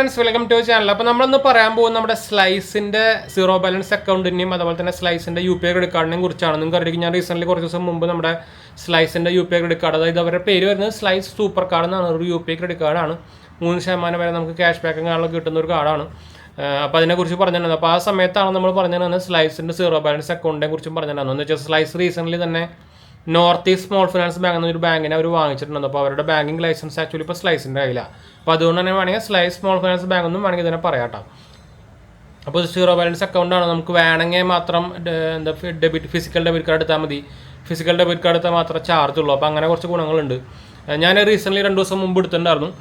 Friends, welcome to channel. അപ്പോൾ നമ്മളൊന്ന് പറയാൻ പോകുന്നത് നമ്മുടെ സ്ലൈസിൻ്റെ സീറോ ബാലൻസ് അക്കൗണ്ടിൻ്റെയും അതുപോലെ തന്നെ സ്ലൈസിൻ്റെ UPI ക്രെഡിറ്റ് കാർഡിനെയും കുറിച്ചാണ്. നിങ്ങൾക്ക് അറിയാം, ഞാൻ റീസെൻ്റ്ലി കുറച്ച് ദിവസം മുമ്പ് നമ്മുടെ സ്ലൈസിൻ്റെ UPI ക്രെഡിറ്റ് കാർഡ്, അതായത് അവരുടെ പേര് വരുന്നത് സ്ലൈസ് സൂപ്പർ കാർഡ് എന്നാണ്. ഒരു UPI ക്രെഡിറ്റ് കാർഡാണ്. 3% വരെ നമുക്ക് ക്യാഷ് ബാക്കും കാര്യങ്ങളൊക്കെ കിട്ടുന്ന ഒരു കാർഡാണ്. അപ്പോൾ അതിനെക്കുറിച്ച് പറഞ്ഞിട്ടുണ്ടായിരുന്നു. അപ്പോൾ ആ സമയത്താണ് നമ്മൾ പറഞ്ഞിട്ടുണ്ടായിരുന്നത് സ്ലൈസിൻ്റെ സീറോ ബാലൻസ് അക്കൗണ്ടിനെ കുറിച്ചും പറഞ്ഞിട്ടുണ്ടായിരുന്നു. എന്ന് വെച്ചാൽ സ്ലൈസ് റീസെൻ്റ്ലി തന്നെ north east small finance bank എന്നൊരു ബാങ്കിനെ അവർ വാങ്ങിച്ചിട്ടുണ്ട്. അപ്പോൾ അവരുടെ ബാങ്കിങ് ലൈസൻസ് ആക്ച്വലി ഇപ്പോൾ സ്ലൈസിൻ്റെ കയ്യിലാണ്. അപ്പോൾ അതുകൊണ്ട് തന്നെ വേണമെങ്കിൽ സ്ലൈസ് സ്മോൾ ഫിനാൻസ് ബാങ്ക് ഒന്നും വേണമെങ്കിൽ ഇതിനെ പറയാട്ടോ. അപ്പോൾ സീറോ ബാലൻസ് അക്കൗണ്ടാണ്. നമുക്ക് വേണമെങ്കിൽ മാത്രം ഫിസിക്കൽ ഡെബിറ്റ് കാർഡ് എടുത്താൽ മതി. ഫിസിക്കൽ ഡെബിറ്റ് കാർഡ് എടുത്താൽ മാത്രമേ ചാർജ് ഉള്ളൂ. അപ്പോൾ അങ്ങനെ കുറച്ച് ഗുണങ്ങളുണ്ട്. ഞാൻ റീസെൻ്റ്ലി 2 ദിവസം മുമ്പ് എടുത്തിട്ടുണ്ടായിരുന്നു.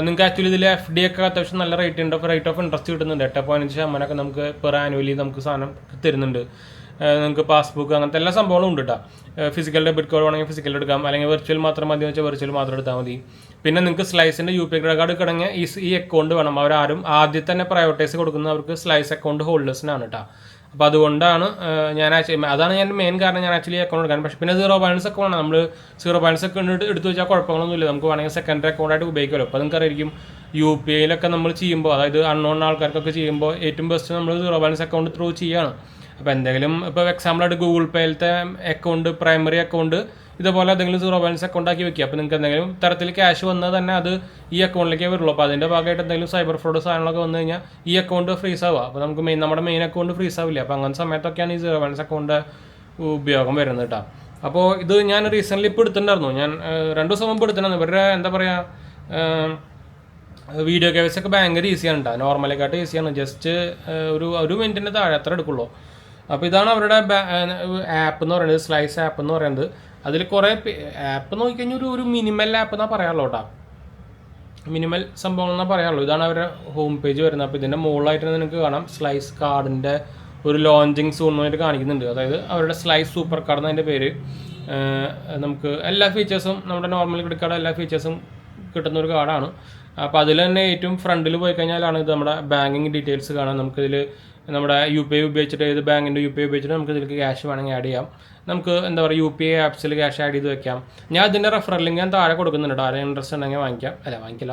നിങ്ങൾക്ക് ആക്ച്വലി ഇതിൽ FD ഒക്കെ അത്യാവശ്യം നല്ല റേറ്റ് ഓഫ് ഇൻട്രസ്റ്റ് കിട്ടുന്നുണ്ട്. 8.5% നമുക്ക് പെർ ആനുവലി നമുക്ക് സാധനം തരുന്നുണ്ട്. നിങ്ങൾക്ക് പാസ്ബുക്ക് അങ്ങനത്തെ എല്ലാ സംഭവങ്ങളും ഉണ്ട് കേട്ടോ. ഫിസിക്കൽ ഡെബിറ്റ് കാർഡ് വേണമെങ്കിൽ ഫിസിക്കൽ എടുക്കാം, അല്ലെങ്കിൽ വെർച്വൽ മാത്രം മതി വെച്ചാൽ വെർച്വൽ മാത്രം എടുത്താൽ മതി. പിന്നെ നിങ്ങൾക്ക് സ്ലൈസിൻ്റെ UPI ക്രെഡിറ്റ് കാർഡ് കിടങ്ങിയ ഈ അക്കൗണ്ട് വേണം. അവരാരും ആദ്യം തന്നെ പ്രയോറിറ്റൈസ് കൊടുക്കുന്നവർക്ക് സ്ലൈസ് അക്കൗണ്ട് ഹോൾഡേഴ്സിനാണ് കേട്ടോ. അപ്പോൾ അതുകൊണ്ടാണ് അതാണ് ഞാൻ മെയിൻ കാരണം ഞാൻ ആക്ച്വലി അക്കൗണ്ട് എടുക്കാൻ. പക്ഷേ പിന്നെ സീറോ ബാലൻസ് അക്കൗണ്ടാണ്. നമ്മൾ സീറോ ബാലൻസ് അക്കൗണ്ട് എടുത്ത് വെച്ചാൽ കുഴപ്പങ്ങളൊന്നുമില്ല. നമുക്ക് വേണമെങ്കിൽ സെക്കൻഡറി അക്കൗണ്ടായിട്ട് ഉപയോഗിക്കുമല്ലോ. അപ്പോൾ നിങ്ങൾക്കറിയായിരിക്കും UPIയിലൊക്കെ നമ്മൾ ചെയ്യുമ്പോൾ, അതായത് അൺനോൺ ആൾക്കാർക്കൊക്കെ ചെയ്യുമ്പോൾ ഏറ്റവും ബെസ്റ്റ് നമ്മൾ സീറോ ബാലൻസ് അക്കൗണ്ട് ത്രൂ ചെയ്യാണ്. അപ്പോൾ എന്തെങ്കിലും ഇപ്പോൾ എക്സാമ്പിളായിട്ട് ഗൂഗിൾ പേയിലത്തെ അക്കൗണ്ട്, പ്രൈമറി അക്കൗണ്ട് ഇതുപോലെ എന്തെങ്കിലും സീറോ ബാലൻസ് അക്കൗണ്ട് ആക്കി വെക്കുക. അപ്പോൾ നിങ്ങൾക്ക് എന്തെങ്കിലും തരത്തിൽ ക്യാഷ് വന്നാൽ തന്നെ അത് ഈ അക്കൗണ്ടിലേക്കേ വരുള്ളൂ. അപ്പോൾ അതിൻ്റെ ഭാഗമായിട്ട് എന്തെങ്കിലും സൈബർ ഫ്രോഡ് സാധനങ്ങളൊക്കെ വന്നു കഴിഞ്ഞാൽ ഈ അക്കൗണ്ട് ഫ്രീസ് ആവുക. അപ്പോൾ നമുക്ക് നമ്മുടെ മെയിൻ അക്കൗണ്ട് ഫ്രീസ് ആവില്ല. അപ്പോൾ അങ്ങനത്തെ സമയത്തൊക്കെയാണ് ഈ സീറോ ബാലൻസ് അക്കൗണ്ട് ഉപയോഗം വരുന്നത് കേട്ടോ. അപ്പോൾ ഇത് ഞാൻ റീസെൻ്റ്ലി ഇപ്പോൾ എടുത്തിട്ടുണ്ടായിരുന്നു. ഞാൻ 2 ദിവസം മുമ്പ് എടുത്തിട്ടുണ്ടായിരുന്നു. ഇവരുടെ എന്താ പറയുക, വീഡിയോ KYC ഒക്കെ ഭയങ്കര ഈസിയാണ് കേട്ടോ. നോർമലേക്കാട്ട് ഈസിയാണ്. ജസ്റ്റ് ഒരു മിനിറ്റിൻ്റെ താഴെ അത്ര എടുക്കുള്ളൂ. അപ്പോൾ ഇതാണ് അവരുടെ ആപ്പ് എന്ന് പറയുന്നത്, സ്ലൈസ് ആപ്പ് എന്ന് പറയുന്നത്. അതിൽ കുറേ ആപ്പ് നോക്കിക്കഴിഞ്ഞാൽ ഒരു മിനിമൽ ആപ്പ് എന്നാണ് പറയാറുള്ളൂ കേട്ടോ. മിനിമൽ സംഭവം എന്നാൽ പറയാറുള്ളൂ. ഇതാണ് അവരുടെ ഹോം പേജ് വരുന്നത്. അപ്പോൾ ഇതിൻ്റെ മുകളിലായിട്ട് നിങ്ങൾക്ക് കാണാം സ്ലൈസ് കാർഡിൻ്റെ ഒരു ലോഞ്ചിങ് സൂൺ ആയിട്ട് കാണിക്കുന്നുണ്ട്. അതായത് അവരുടെ സ്ലൈസ് സൂപ്പർ കാർഡ് എന്നതിൻ്റെ പേര്. നമുക്ക് എല്ലാ ഫീച്ചേഴ്സും, നമ്മുടെ നോർമൽ ക്രെഡിറ്റ് കാർഡ് എല്ലാ ഫീച്ചേഴ്സും കിട്ടുന്ന ഒരു കാർഡാണ്. അപ്പോൾ അതിൽ തന്നെ ഏറ്റവും ഫ്രണ്ടിൽ പോയി കഴിഞ്ഞാലാണ് ഇത് നമ്മുടെ ബാങ്കിങ് ഡീറ്റെയിൽസ് കാണാം. നമുക്കിതിൽ നമ്മുടെ UPI ഉപയോഗിച്ചിട്ട്, ഏത് ബാങ്കിൻ്റെ UPI ഉപയോഗിച്ചിട്ട് നമുക്ക് ഇതിലേക്ക് ക്യാഷ് വേണമെങ്കിൽ ആഡ് ചെയ്യാം. നമുക്ക് എന്താ പറയുക UPI ആപ്സിൽ ക്യാഷ് ആഡ് ചെയ്ത് വെക്കാം. ഞാൻ ഇതിൻ്റെ റെഫറൽ ലിങ്ക് ഞാൻ താഴെ കൊടുക്കുന്നുണ്ട്. ആരെയും ഇൻട്രസ്റ്റ് ഉണ്ടെങ്കിൽ വാങ്ങിക്കില്ല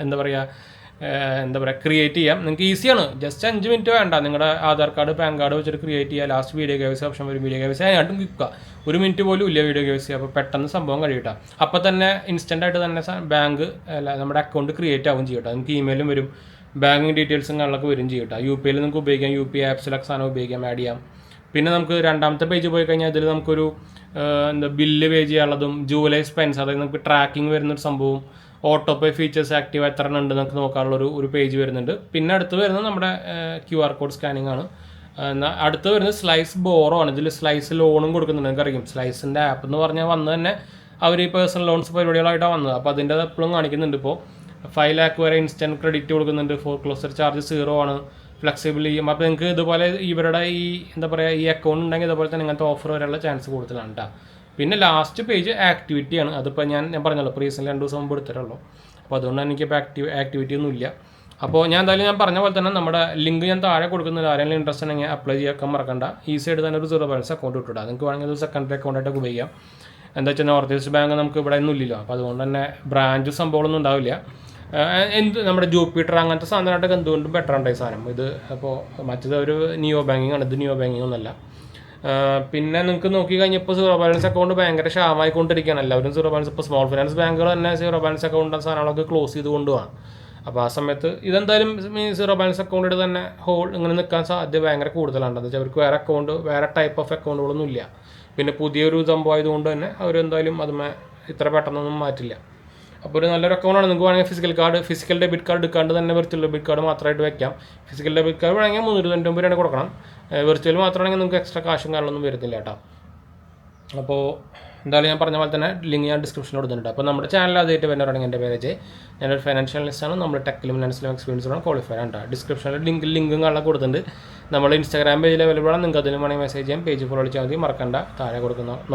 എന്താ പറയുക ക്രിയേറ്റ് ചെയ്യാം. നിങ്ങൾക്ക് ഈസിയാണ്. ജസ്റ്റ് 5 മിനിറ്റ് വേണ്ട. നിങ്ങളുടെ ആധാർ കാർഡ്, പാൻ കാർഡ് വെച്ചിട്ട് ക്രിയേറ്റ് ചെയ്യുക. ലാസ്റ്റ് വീഡിയോ KYC ഓപ്ഷൻ വരും. വീഡിയോ KYC ആയിട്ടും വിൽക്കുക. 1 മിനിറ്റ് പോലും ഇല്ല വീഡിയോ KYC. അപ്പോൾ പെട്ടെന്ന് സംഭവം കഴിയട്ടോ. അപ്പോൾ തന്നെ ഇൻസ്റ്റൻ്റ് ആയിട്ട് തന്നെ നമ്മുടെ അക്കൗണ്ട് ക്രിയേറ്റ് ആവും ചെയ്യട്ടോ. നിങ്ങൾക്ക് ഇമെയിലും വരും, ബാങ്കിങ് ഡീറ്റെയിൽസും കാര്യങ്ങളൊക്കെ വരും ചെയ്യട്ടോ. UPIയിൽ നിങ്ങൾക്ക് ഉപയോഗിക്കാം. UPI ആപ്സിലൊക്കെ സാധനം ഉപയോഗിക്കാം, ആഡ് ചെയ്യാം. പിന്നെ നമുക്ക് രണ്ടാമത്തെ പേജ് പോയി കഴിഞ്ഞാൽ ഇതിൽ നമുക്കൊരു ബില്ല് പേ ചെയ്യാനുള്ളതും, ജൂലൈ സ്പെൻസ്, അതായത് നമുക്ക് ട്രാക്കിംഗ് വരുന്നൊരു സംഭവം, ഓട്ടോ പേ ഫീച്ചേഴ്സ് ആക്റ്റീവ് എത്ര ഉണ്ട് നമുക്ക് നോക്കാനുള്ള ഒരു പേജ് വരുന്നുണ്ട്. പിന്നെ അടുത്ത് വരുന്നത് നമ്മുടെ QR കോഡ് സ്കാനിങ് ആണ്. അടുത്ത് വരുന്നത് സ്ലൈസ് ബോറോ ആണ്. ഇതിൽ സ്ലൈസ് ലോണും കൊടുക്കുന്നുണ്ട്. നിങ്ങൾക്കറിയാം സ്ലൈസിൻ്റെ ആപ്പ് എന്ന് പറഞ്ഞാൽ വന്ന് തന്നെ അവർ ഈ പേഴ്സണൽ ലോൺസ് പരിപാടികളായിട്ടാണ് വന്നത്. അപ്പോൾ അതിൻ്റെ എപ്പോഴും കാണിക്കുന്നുണ്ട്. ഇപ്പോൾ 5 lakh വരെ ഇൻസ്റ്റൻറ്റ് ക്രെഡിറ്റ് കൊടുക്കുന്നുണ്ട്. ഫോർക്ലോസർ ചാർജ് 0 ആണ്. ഫ്ലെക്സിബിൾ ചെയ്യും. അപ്പോൾ നിങ്ങൾക്ക് ഇതുപോലെ ഇവരുടെ ഈ അക്കൗണ്ട് ഉണ്ടെങ്കിൽ ഇതുപോലെ തന്നെ ഇങ്ങനത്തെ ഓഫർ വരാനുള്ള ചാൻസ് കൂടുതലാണ് കേട്ടോ. പിന്നെ ലാസ്റ്റ് പേജ് ആക്ടിവിറ്റിയാണ്. അതിപ്പോൾ ഞാൻ പറഞ്ഞല്ലോ, റീസെൻ്റ് 2 ദിവസം മുമ്പ് എടുത്തിട്ടുള്ളൂ. അപ്പോൾ അതുകൊണ്ട് എനിക്ക് ഇപ്പോൾ ആക്ടിവിറ്റി ഒന്നും ഇല്ല. അപ്പോൾ ഞാൻ പറഞ്ഞ പോലെ തന്നെ നമ്മുടെ ലിങ്ക് ഞാൻ താഴെ കൊടുക്കുന്നില്ല. ആരെങ്കിലും ഇൻട്രസ്റ്റ് ഉണ്ടെങ്കിൽ അപ്ലൈ ചെയ്യാൻ മറക്കണ്ട. ഈസി ആയിട്ട് തന്നെ ഒരു സീറോ ബാലൻസ് അക്കൗണ്ട് ഇട്ടിടാം. നിങ്ങൾക്ക് വേണമെങ്കിൽ ഒരു സെക്കൻഡറി അക്കൗണ്ടായിട്ടൊക്കെ ഉപയോഗിക്കാം. എന്താ വെച്ചാൽ നോർത്ത് ഈസ്റ്റ് ബാങ്ക് നമുക്ക് ഇവിടെ ഒന്നും ഇല്ലല്ലോ. അപ്പോൾ അതുകൊണ്ട് തന്നെ ബ്രാഞ്ച് സംഭവങ്ങളൊന്നും ഉണ്ടാവില്ല. നമ്മുടെ ജൂപ്പിറ്റർ അങ്ങനത്തെ സാധനമായിട്ടൊക്കെ എന്തുകൊണ്ടും ബെറ്റർ ഉണ്ട് ഈ സാധനം ഇത്. അപ്പോൾ മറ്റേത് ഒരു നിയോ ബാങ്കിങ് ആണ്. ഇത് നിയോ ബാങ്കിങ് ഒന്നല്ല. പിന്നെ നിങ്ങൾക്ക് നോക്കി കഴിഞ്ഞപ്പോൾ സീറോ ബാലൻസ് അക്കൗണ്ട് ഭയങ്കര ക്ഷാമമായിക്കൊണ്ടിരിക്കുകയാണ്. എല്ലാവരും സീറോ ബാലൻസ്, ഇപ്പോൾ സ്മോൾ ഫിനാൻസ് ബാങ്കുകൾ തന്നെ സീറോ ബാലൻസ് അക്കൗണ്ട് സാധനങ്ങളൊക്കെ ക്ലോസ് ചെയ്ത് കൊണ്ടുപോകാം. അപ്പോൾ ആ സമയത്ത് ഇതെന്തായാലും സീറോ ബാലൻസ് അക്കൗണ്ടിൽ തന്നെ ഇങ്ങനെ നിൽക്കാൻ സാധ്യത ഭയങ്കര കൂടുതലാണ്. എന്താ വെച്ചാൽ അവർക്ക് വേറെ ടൈപ്പ് ഓഫ് അക്കൗണ്ടുകളൊന്നും ഇല്ല. പിന്നെ പുതിയൊരു സംഭവം ആയതുകൊണ്ട് തന്നെ അവരെന്തായാലും അതുമേ ഇത്ര പെട്ടെന്നൊന്നും മാറ്റില്ല. അപ്പോൾ ഒരു നല്ലൊരു അക്കൗണ്ടാണ്. നിങ്ങൾക്ക് വേണമെങ്കിൽ ഫിസിക്കൽ ഡെബിറ്റ് കാർഡ് എടുക്കാണ്ട് തന്നെ വെർച്വൽ ഡെബിറ്റ് കാർഡ് മാത്രമായിട്ട് വെക്കാം. ഫിസിക്കൽ ഡെബിറ്റ് കാർഡ് വേണമെങ്കിൽ 399 രൂപ കൊടുക്കണം. വെർച്വൽ മാത്രമാണെങ്കിൽ നിങ്ങൾക്ക് എക്സ്ട്രാ കാശും കാര്യങ്ങളൊന്നും വരുന്നില്ല കേട്ടോ. അപ്പോൾ എന്തായാലും ഞാൻ പറഞ്ഞ പോലെ തന്നെ ലിങ്ക് ഞാൻ ഡിസ്ക്രിപ്ഷനിൽ കൊടുത്തിട്ടുണ്ട്. അപ്പോൾ നമ്മുടെ ചാനൽ ആദ്യമായിട്ട് വരുന്നവരാണെങ്കിൽ എൻ്റെ പേര് ഞാനൊരു ഫൈനാൻഷ്യൽ അനലിസ്റ്റാണ്. നമ്മൾ ടെക്കിലും ഫിനാൻസിലും എക്സ്പീരിയൻസും ക്വാളിഫൈഡ് ആണ് കേട്ടോ. ഡിസ്ക്രിപ്ഷനിൽ ലിങ്കും കാണാൻ കൊടുത്തിട്ടുണ്ട്. നമ്മൾ ഇൻസ്റ്റാഗ്രാം പേജിൽ അവൈലബിൾ ആണ്. നിങ്ങൾക്ക് അതിലും വേണമെങ്കിൽ മെസ്സേജ് ചെയ്യാം. പേജ് ഫോളോ ചെയ്യാൻ മതി. മറക്കണ്ട, താഴെ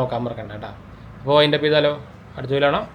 നോക്കാൻ മറക്കണ്ട കേട്ടോ. അപ്പോൾ അതിൻ്റെ ചെയ്താലോ അടുത്ത വീഡിയോ കാണാം.